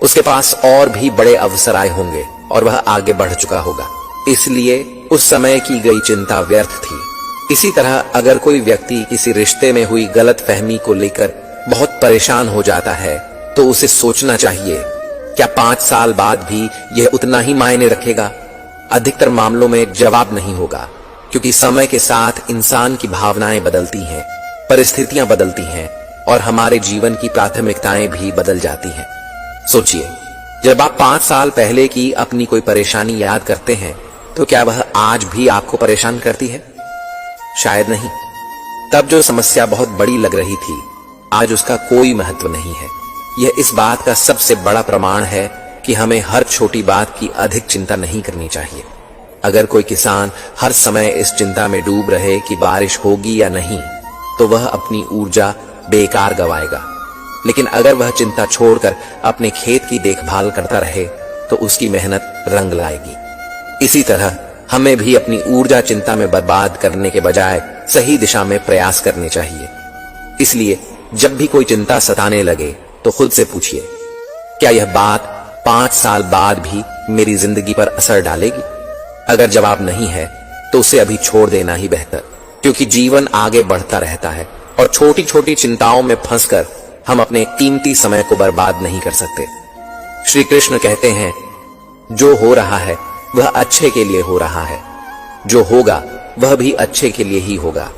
उसके पास और भी बड़े अवसर आए होंगे और वह आगे बढ़ चुका होगा। इसलिए उस समय की गई चिंता व्यर्थ थी। इसी तरह अगर कोई व्यक्ति किसी रिश्ते में हुई गलतफहमी को लेकर बहुत परेशान हो जाता है, तो उसे सोचना चाहिए, क्या 5 साल बाद भी यह उतना ही मायने रखेगा? अधिकतर मामलों में जवाब नहीं होगा, क्योंकि समय के साथ इंसान की भावनाएं बदलती हैं, परिस्थितियां बदलती हैं और हमारे जीवन की प्राथमिकताएं भी बदल जाती हैं। सोचिए, जब आप 5 साल पहले की अपनी कोई परेशानी याद करते हैं तो क्या वह आज भी आपको परेशान करती है? शायद नहीं। तब जो समस्या बहुत बड़ी लग रही थी, आज उसका कोई महत्व नहीं है। यह इस बात का सबसे बड़ा प्रमाण है कि हमें हर छोटी बात की अधिक चिंता नहीं करनी चाहिए। अगर कोई किसान हर समय इस चिंता में डूब रहे कि बारिश होगी या नहीं, तो वह अपनी ऊर्जा बेकार गवाएगा। लेकिन अगर वह चिंता छोड़कर अपने खेत की देखभाल करता रहे तो उसकी मेहनत रंग लाएगी। इसी तरह हमें भी अपनी ऊर्जा चिंता में बर्बाद करने के बजाय सही दिशा में प्रयास करने चाहिए। इसलिए जब भी कोई चिंता सताने लगे तो खुद से पूछिए, क्या यह बात 5 साल बाद भी मेरी जिंदगी पर असर डालेगी? अगर जवाब नहीं है तो उसे अभी छोड़ देना ही बेहतर, क्योंकि जीवन आगे बढ़ता रहता है और छोटी छोटी चिंताओं में फंसकर हम अपने कीमती समय को बर्बाद नहीं कर सकते। श्री कृष्ण कहते हैं, जो हो रहा है वह अच्छे के लिए हो रहा है, जो होगा वह भी अच्छे के लिए ही होगा।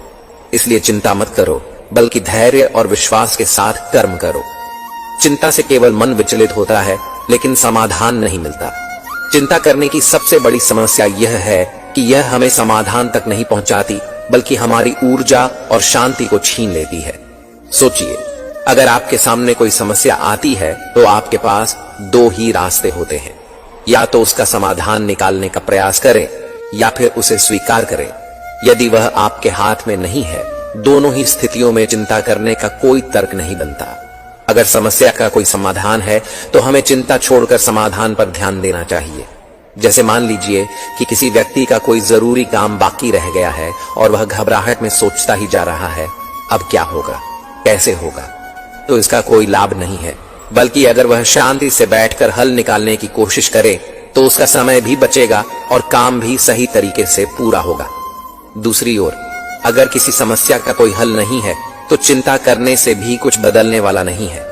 इसलिए चिंता मत करो, बल्कि धैर्य और विश्वास के साथ कर्म करो। चिंता से केवल मन विचलित होता है, लेकिन समाधान नहीं मिलता। चिंता करने की सबसे बड़ी समस्या यह है कि यह हमें समाधान तक नहीं पहुंचाती, बल्कि हमारी ऊर्जा और शांति को छीन लेती है। सोचिए, अगर आपके सामने कोई समस्या आती है तो आपके पास 2 ही रास्ते होते हैं, या तो उसका समाधान निकालने का प्रयास करें या फिर उसे स्वीकार करें। यदि वह आपके हाथ में नहीं है, दोनों ही स्थितियों में चिंता करने का कोई तर्क नहीं बनता। अगर समस्या का कोई समाधान है तो हमें चिंता छोड़कर समाधान पर ध्यान देना चाहिए। जैसे मान लीजिए कि किसी व्यक्ति का कोई जरूरी काम बाकी रह गया है और वह घबराहट में सोचता ही जा रहा है, अब क्या होगा, कैसे होगा, तो इसका कोई लाभ नहीं है। बल्कि अगर वह शांति से बैठकर हल निकालने की कोशिश करे तो उसका समय भी बचेगा और काम भी सही तरीके से पूरा होगा। दूसरी ओर, अगर किसी समस्या का कोई हल नहीं है तो चिंता करने से भी कुछ बदलने वाला नहीं है।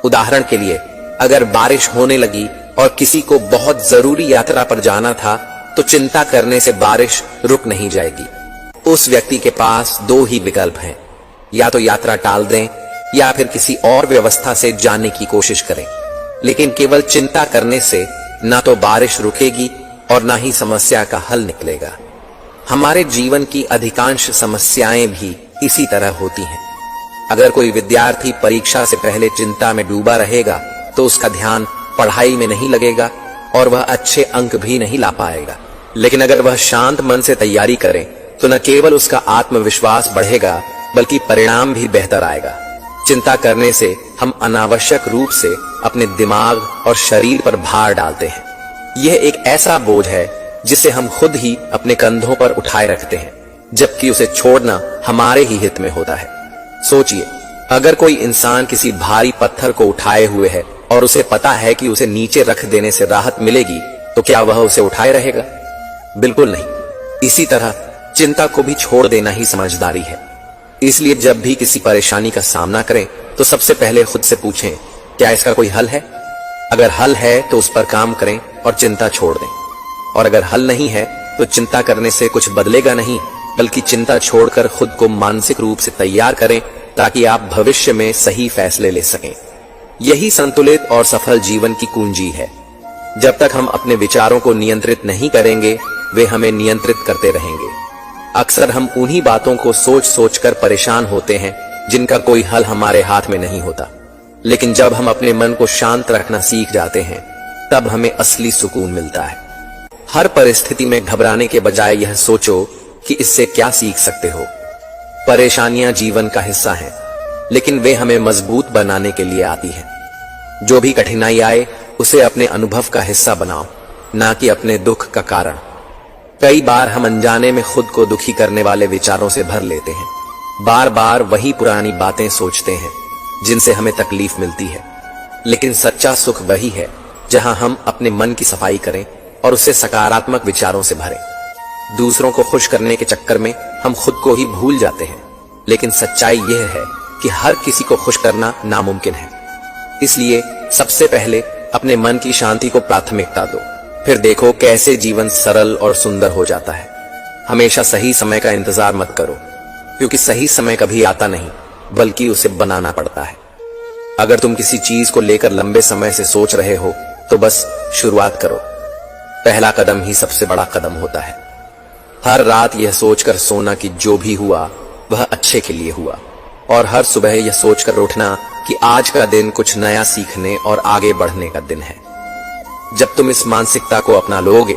उदाहरण के लिए, अगर बारिश होने लगी और किसी को बहुत जरूरी यात्रा पर जाना था तो चिंता करने से बारिश रुक नहीं जाएगी। उस व्यक्ति के पास 2 ही विकल्प हैं, या तो यात्रा टाल दें या फिर किसी और व्यवस्था से जाने की कोशिश करें। लेकिन केवल चिंता करने से ना तो बारिश रुकेगी और ना ही समस्या का हल निकलेगा। हमारे जीवन की अधिकांश समस्याएं भी इसी तरह होती हैं। अगर कोई विद्यार्थी परीक्षा से पहले चिंता में डूबा रहेगा तो उसका ध्यान पढ़ाई में नहीं लगेगा और वह अच्छे अंक भी नहीं ला पाएगा। लेकिन अगर वह शांत मन से तैयारी करे तो न केवल उसका आत्मविश्वास बढ़ेगा, बल्कि परिणाम भी बेहतर आएगा। चिंता करने से हम अनावश्यक रूप से अपने दिमाग और शरीर पर भार डालते हैं। यह एक ऐसा बोझ है जिसे हम खुद ही अपने कंधों पर उठाए रखते हैं, जबकि उसे छोड़ना हमारे ही हित में होता है। सोचिए, अगर कोई इंसान किसी भारी पत्थर को उठाए हुए है और उसे पता है कि उसे नीचे रख देने से राहत मिलेगी, तो क्या वह उसे उठाए रहेगा? बिल्कुल नहीं। इसी तरह चिंता को भी छोड़ देना ही समझदारी है। इसलिए जब भी किसी परेशानी का सामना करें तो सबसे पहले खुद से पूछें, क्या इसका कोई हल है? अगर हल है तो उस पर काम करें और चिंता छोड़ दें, और अगर हल नहीं है तो चिंता करने से कुछ बदलेगा नहीं, बल्कि चिंता छोड़कर खुद को मानसिक रूप से तैयार करें ताकि आप भविष्य में सही फैसले ले सकें। यही संतुलित और सफल जीवन की कुंजी है। जब तक हम अपने विचारों को नियंत्रित नहीं करेंगे, वे हमें नियंत्रित करते रहेंगे। अक्सर हम उन्हीं बातों को सोच सोचकर परेशान होते हैं जिनका कोई हल हमारे हाथ में नहीं होता। लेकिन जब हम अपने मन को शांत रखना सीख जाते हैं, तब हमें असली सुकून मिलता है। हर परिस्थिति में घबराने के बजाय यह सोचो कि इससे क्या सीख सकते हो। परेशानियां जीवन का हिस्सा हैं, लेकिन वे हमें मजबूत बनाने के लिए आती हैं। जो भी कठिनाई आए, उसे अपने अनुभव का हिस्सा बनाओ, ना कि अपने दुख का कारण। कई बार हम अनजाने में खुद को दुखी करने वाले विचारों से भर लेते हैं। बार बार वही पुरानी बातें सोचते हैं जिनसे हमें तकलीफ मिलती है। लेकिन सच्चा सुख वही है जहां हम अपने मन की सफाई करें और उसे सकारात्मक विचारों से भरें। दूसरों को खुश करने के चक्कर में हम खुद को ही भूल जाते हैं। लेकिन सच्चाई यह है कि हर किसी को खुश करना नामुमकिन है। इसलिए सबसे पहले अपने मन की शांति को प्राथमिकता दो। फिर देखो कैसे जीवन सरल और सुंदर हो जाता है। हमेशा सही समय का इंतजार मत करो, क्योंकि सही समय कभी आता नहीं, बल्कि उसे बनाना पड़ता है। अगर तुम किसी चीज को लेकर लंबे समय से सोच रहे हो तो बस शुरुआत करो। पहला कदम ही सबसे बड़ा कदम होता है। हर रात यह सोचकर सोना कि जो भी हुआ वह अच्छे के लिए हुआ, और हर सुबह यह सोचकर उठना कि आज का दिन कुछ नया सीखने और आगे बढ़ने का दिन है। जब तुम इस मानसिकता को अपना लोगे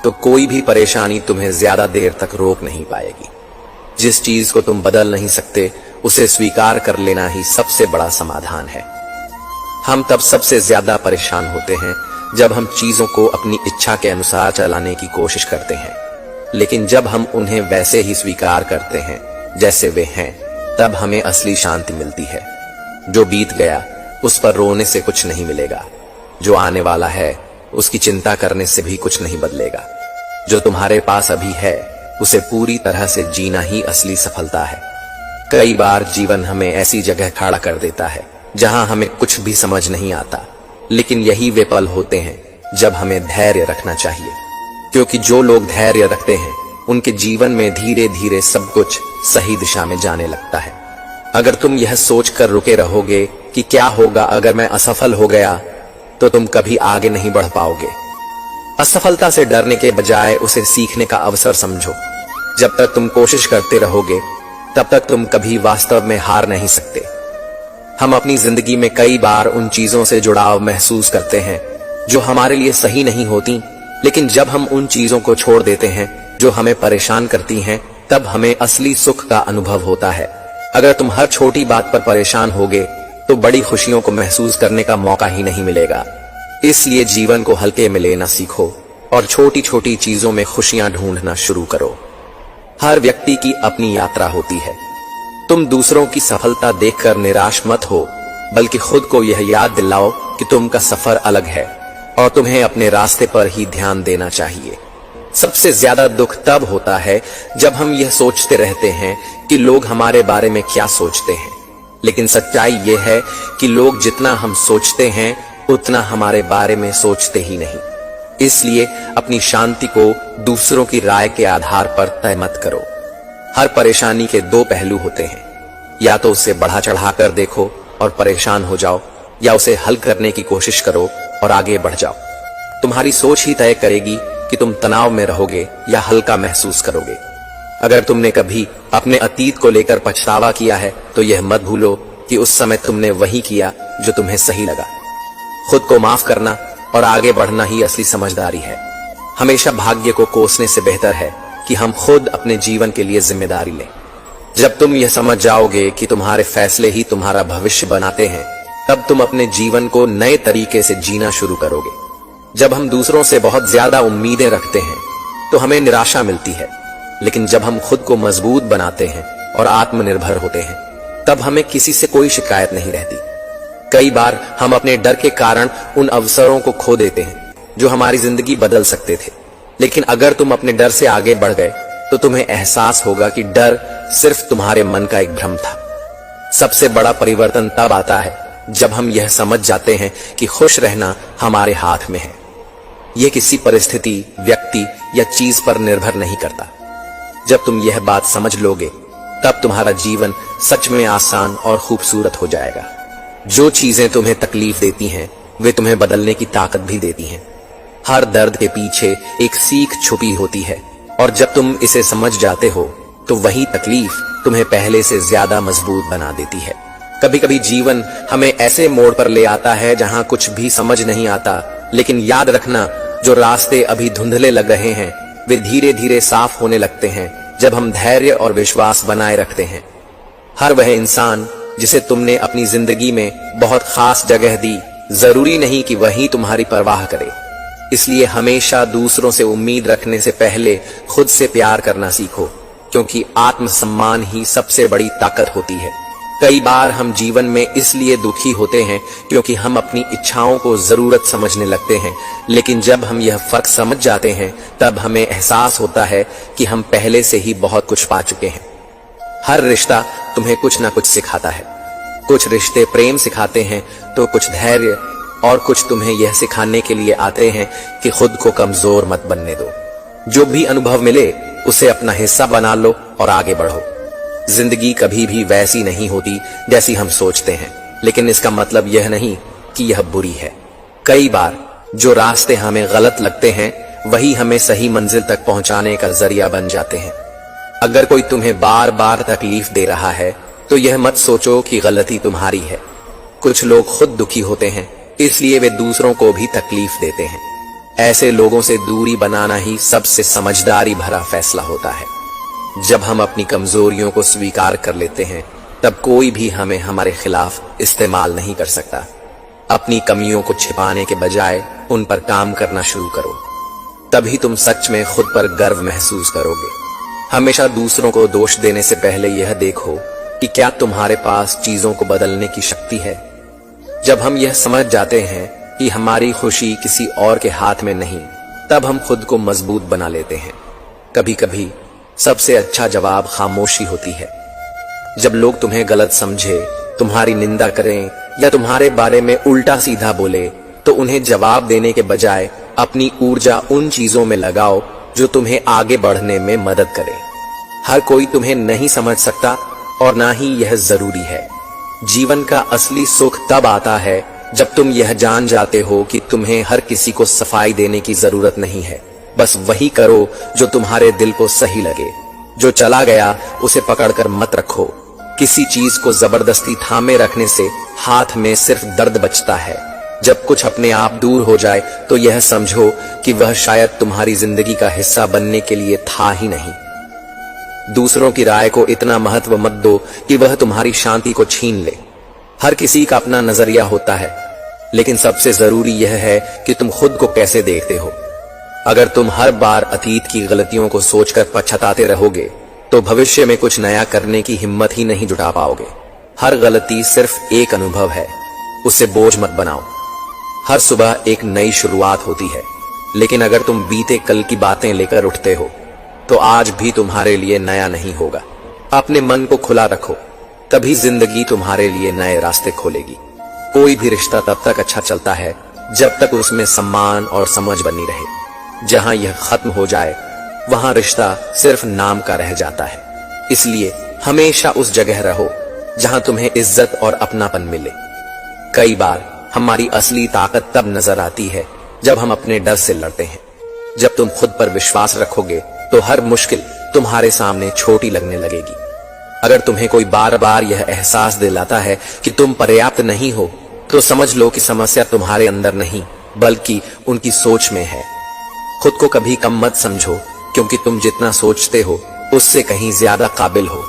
तो कोई भी परेशानी तुम्हें ज्यादा देर तक रोक नहीं पाएगी। जिस चीज को तुम बदल नहीं सकते उसे स्वीकार कर लेना ही सबसे बड़ा समाधान है। हम तब सबसे ज्यादा परेशान होते हैं जब हम चीजों को अपनी इच्छा के अनुसार चलाने की कोशिश करते हैं, लेकिन जब हम उन्हें वैसे ही स्वीकार करते हैं जैसे वे हैं, तब हमें असली शांति मिलती है। जो बीत गया उस पर रोने से कुछ नहीं मिलेगा, जो आने वाला है उसकी चिंता करने से भी कुछ नहीं बदलेगा। जो तुम्हारे पास अभी है उसे पूरी तरह से जीना ही असली सफलता है। कई बार जीवन हमें ऐसी जगह खड़ा कर देता है जहां हमें कुछ भी समझ नहीं आता, लेकिन यही वे पल होते हैं जब हमें धैर्य रखना चाहिए, क्योंकि जो लोग धैर्य रखते हैं उनके जीवन में धीरे धीरे सब कुछ सही दिशा में जाने लगता है। अगर तुम यह सोचकर रुके रहोगे कि क्या होगा अगर मैं असफल हो गया, तो तुम कभी आगे नहीं बढ़ पाओगे। असफलता से डरने के बजाय उसे सीखने का अवसर समझो। जब तक तुम कोशिश करते रहोगे तब तक तुम कभी वास्तव में हार नहीं सकते। हम अपनी जिंदगी में कई बार उन चीजों से जुड़ाव महसूस करते हैं जो हमारे लिए सही नहीं होती, लेकिन जब हम उन चीजों को छोड़ देते हैं जो हमें परेशान करती हैं, तब हमें असली सुख का अनुभव होता है। अगर तुम हर छोटी बात पर परेशान होगे तो बड़ी खुशियों को महसूस करने का मौका ही नहीं मिलेगा। इसलिए जीवन को हल्के में लेना सीखो और छोटी छोटी चीजों में खुशियां ढूंढना शुरू करो। हर व्यक्ति की अपनी यात्रा होती है। तुम दूसरों की सफलता देखकर निराश मत हो, बल्कि खुद को यह याद दिलाओ कि तुमका सफर अलग है और तुम्हें अपने रास्ते पर ही ध्यान देना चाहिए। सबसे ज्यादा दुख तब होता है जब हम यह सोचते रहते हैं कि लोग हमारे बारे में क्या सोचते हैं, लेकिन सच्चाई यह है कि लोग जितना हम सोचते हैं उतना हमारे बारे में सोचते ही नहीं। इसलिए अपनी शांति को दूसरों की राय के आधार पर तय मत करो। हर परेशानी के दो पहलू होते हैं, या तो उसे बढ़ा चढ़ा कर देखो और परेशान हो जाओ, या उसे हल करने की कोशिश करो और आगे बढ़ जाओ। तुम्हारी सोच ही तय करेगी कि तुम तनाव में रहोगे या हल्का महसूस करोगे। अगर तुमने कभी अपने अतीत को लेकर पछतावा किया है तो यह मत भूलो कि उस समय तुमने वही किया जो तुम्हें सही लगा। खुद को माफ करना और आगे बढ़ना ही असली समझदारी है। हमेशा भाग्य को कोसने से बेहतर है कि हम खुद अपने जीवन के लिए जिम्मेदारी लें। जब तुम यह समझ जाओगे कि तुम्हारे फैसले ही तुम्हारा भविष्य बनाते हैं, तब तुम अपने जीवन को नए तरीके से जीना शुरू करोगे। जब हम दूसरों से बहुत ज्यादा उम्मीदें रखते हैं तो हमें निराशा मिलती है, लेकिन जब हम खुद को मजबूत बनाते हैं और आत्मनिर्भर होते हैं, तब हमें किसी से कोई शिकायत नहीं रहती। कई बार हम अपने डर के कारण उन अवसरों को खो देते हैं जो हमारी जिंदगी बदल सकते थे, लेकिन अगर तुम अपने डर से आगे बढ़ गए तो तुम्हें एहसास होगा कि डर सिर्फ तुम्हारे मन का एक भ्रम था। सबसे बड़ा परिवर्तन तब आता है जब हम यह समझ जाते हैं कि खुश रहना हमारे हाथ में है। यह किसी परिस्थिति, व्यक्ति या चीज पर निर्भर नहीं करता। जब तुम यह बात समझ लोगे तब तुम्हारा जीवन सच में आसान और खूबसूरत हो जाएगा। जो चीजें तुम्हें तकलीफ देती हैं वे तुम्हें बदलने की ताकत भी देती हैं। हर दर्द के पीछे एक सीख छुपी होती है, और जब तुम इसे समझ जाते हो तो वही तकलीफ तुम्हें पहले से ज्यादा मजबूत बना देती है। कभी कभी जीवन हमें ऐसे मोड़ पर ले आता है जहां कुछ भी समझ नहीं आता, लेकिन याद रखना, जो रास्ते अभी धुंधले लग रहे हैं वे धीरे धीरे साफ होने लगते हैं जब हम धैर्य और विश्वास बनाए रखते हैं। हर वह इंसान जिसे तुमने अपनी जिंदगी में बहुत खास जगह दी, जरूरी नहीं कि वही तुम्हारी परवाह करे। इसलिए हमेशा दूसरों से उम्मीद रखने से पहले खुद से प्यार करना सीखो, क्योंकि आत्मसम्मान ही सबसे बड़ी ताकत होती है। कई बार हम जीवन में इसलिए दुखी होते हैं क्योंकि हम अपनी इच्छाओं को जरूरत समझने लगते हैं, लेकिन जब हम यह फर्क समझ जाते हैं तब हमें एहसास होता है कि हम पहले से ही बहुत कुछ पा चुके हैं। हर रिश्ता तुम्हें कुछ ना कुछ सिखाता है। कुछ रिश्ते प्रेम सिखाते हैं तो कुछ धैर्य, और कुछ तुम्हें यह सिखाने के लिए आते हैं कि खुद को कमजोर मत बनने दो। जो भी अनुभव मिले उसे अपना हिस्सा बना लो और आगे बढ़ो। जिंदगी कभी भी वैसी नहीं होती जैसी हम सोचते हैं, लेकिन इसका मतलब यह नहीं कि यह बुरी है। कई बार जो रास्ते हमें गलत लगते हैं वही हमें सही मंजिल तक पहुंचाने का जरिया बन जाते हैं। अगर कोई तुम्हें बार बार तकलीफ दे रहा है तो यह मत सोचो कि गलती तुम्हारी है। कुछ लोग खुद दुखी होते हैं, इसलिए वे दूसरों को भी तकलीफ देते हैं। ऐसे लोगों से दूरी बनाना ही सबसे समझदारी भरा फैसला होता है। जब हम अपनी कमजोरियों को स्वीकार कर लेते हैं तब कोई भी हमें हमारे खिलाफ इस्तेमाल नहीं कर सकता। अपनी कमियों को छिपाने के बजाय उन पर काम करना शुरू करो, तभी तुम सच में खुद पर गर्व महसूस करोगे। हमेशा दूसरों को दोष देने से पहले यह देखो कि क्या तुम्हारे पास चीजों को बदलने की शक्ति है। जब हम यह समझ जाते हैं कि हमारी खुशी किसी और के हाथ में नहीं, तब हम खुद को मजबूत बना लेते हैं। कभी कभी सबसे अच्छा जवाब खामोशी होती है। जब लोग तुम्हें गलत समझे, तुम्हारी निंदा करें या तुम्हारे बारे में उल्टा सीधा बोले, तो उन्हें जवाब देने के बजाय अपनी ऊर्जा उन चीजों में लगाओ जो तुम्हें आगे बढ़ने में मदद करे। हर कोई तुम्हें नहीं समझ सकता और ना ही यह जरूरी है। जीवन का असली सुख तब आता है जब तुम यह जान जाते हो कि तुम्हें हर किसी को सफाई देने की जरूरत नहीं है। बस वही करो जो तुम्हारे दिल को सही लगे। जो चला गया उसे पकड़कर मत रखो। किसी चीज को जबरदस्ती थामे रखने से हाथ में सिर्फ दर्द बचता है। जब कुछ अपने आप दूर हो जाए तो यह समझो कि वह शायद तुम्हारी जिंदगी का हिस्सा बनने के लिए था ही नहीं। दूसरों की राय को इतना महत्व मत दो कि वह तुम्हारी शांति को छीन ले। हर किसी का अपना नजरिया होता है, लेकिन सबसे जरूरी यह है कि तुम खुद को कैसे देखते हो। अगर तुम हर बार अतीत की गलतियों को सोचकर पछताते रहोगे तो भविष्य में कुछ नया करने की हिम्मत ही नहीं जुटा पाओगे। हर गलती सिर्फ एक अनुभव है, उसे बोझ मत बनाओ। हर सुबह एक नई शुरुआत होती है, लेकिन अगर तुम बीते कल की बातें लेकर उठते हो तो आज भी तुम्हारे लिए नया नहीं होगा। अपने मन को खुला रखो, तभी जिंदगी तुम्हारे लिए नए रास्ते खोलेगी। कोई भी रिश्ता तब तक अच्छा चलता है जब तक उसमें सम्मान और समझ बनी रहे। जहां यह खत्म हो जाए वहां रिश्ता सिर्फ नाम का रह जाता है। इसलिए हमेशा उस जगह रहो जहां तुम्हें इज्जत और अपनापन मिले। कई बार हमारी असली ताकत तब नजर आती है जब हम अपने डर से लड़ते हैं। जब तुम खुद पर विश्वास रखोगे तो हर मुश्किल तुम्हारे सामने छोटी लगने लगेगी। अगर तुम्हें कोई बार बार यह एहसास दिलाता है कि तुम पर्याप्त नहीं हो, तो समझ लो कि समस्या तुम्हारे अंदर नहीं बल्कि उनकी सोच में है। खुद को कभी कम मत समझो, क्योंकि तुम जितना सोचते हो उससे कहीं ज्यादा काबिल हो।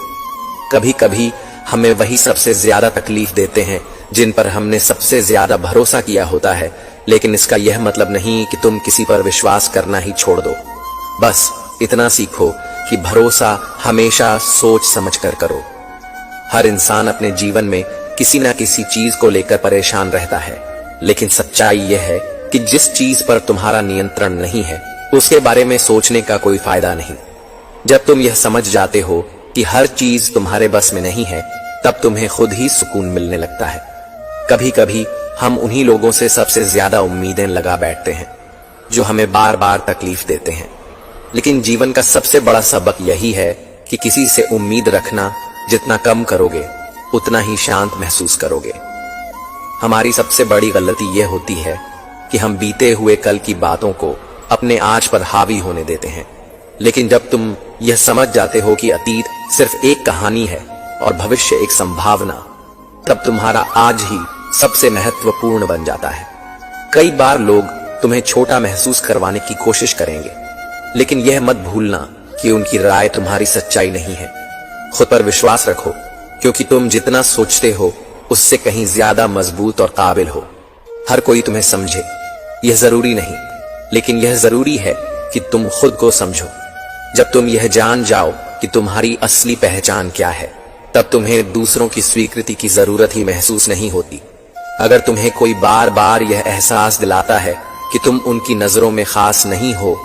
कभी कभी हमें वही सबसे ज्यादा तकलीफ देते हैं जिन पर हमने सबसे ज्यादा भरोसा किया होता है, लेकिन इसका यह मतलब नहीं कि तुम किसी पर विश्वास करना ही छोड़ दो। बस इतना सीखो कि भरोसा हमेशा सोच समझ कर करो। हर इंसान अपने जीवन में किसी न किसी चीज को लेकर परेशान रहता है, लेकिन सच्चाई यह है कि जिस चीज पर तुम्हारा नियंत्रण नहीं है उसके बारे में सोचने का कोई फायदा नहीं। जब तुम यह समझ जाते हो कि हर चीज तुम्हारे बस में नहीं है, तब तुम्हें खुद ही सुकून मिलने लगता है। कभी कभी हम उन्हीं लोगों से सबसे ज्यादा उम्मीदें लगा बैठते हैं जो हमें बार बार तकलीफ देते हैं, लेकिन जीवन का सबसे बड़ा सबक यही है कि किसी से उम्मीद रखना जितना कम करोगे उतना ही शांत महसूस करोगे। हमारी सबसे बड़ी गलती यह होती है कि हम बीते हुए कल की बातों को अपने आज पर हावी होने देते हैं, लेकिन जब तुम यह समझ जाते हो कि अतीत सिर्फ एक कहानी है और भविष्य एक संभावना, तब तुम्हारा आज ही सबसे महत्वपूर्ण बन जाता है। कई बार लोग तुम्हें छोटा महसूस करवाने की कोशिश करेंगे, लेकिन यह मत भूलना कि उनकी राय तुम्हारी सच्चाई नहीं है। खुद पर विश्वास रखो, क्योंकि तुम जितना सोचते हो उससे कहीं ज्यादा मजबूत और काबिल हो। हर कोई तुम्हें समझे यह जरूरी नहीं, लेकिन यह जरूरी है कि तुम खुद को समझो। जब तुम यह जान जाओ कि तुम्हारी असली पहचान क्या है, तब तुम्हें दूसरों की स्वीकृति की जरूरत ही महसूस नहीं होती। अगर तुम्हें कोई बार बार यह एहसास दिलाता है कि तुम उनकी नजरों में खास नहीं हो,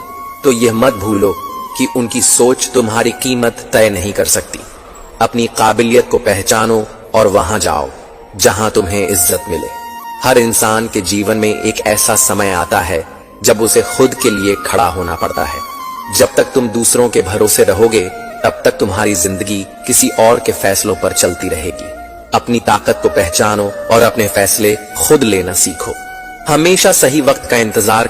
तो यह मत भूलो कि उनकी सोच तुम्हारी कीमत तय नहीं कर सकती। अपनी काबिलियत को पहचानो और वहां जाओ जहां तुम्हें इज्जत मिले। हर इंसान के जीवन में एक ऐसा समय आता है जब उसे खुद के लिए खड़ा होना पड़ता है। जब तक तुम दूसरों के भरोसे रहोगे तब तक तुम्हारी जिंदगी किसी और के फैसलों पर चलती रहेगी। अपनी ताकत को पहचानो और अपने फैसले खुद लेना सीखो। हमेशा सही वक्त का इंतजार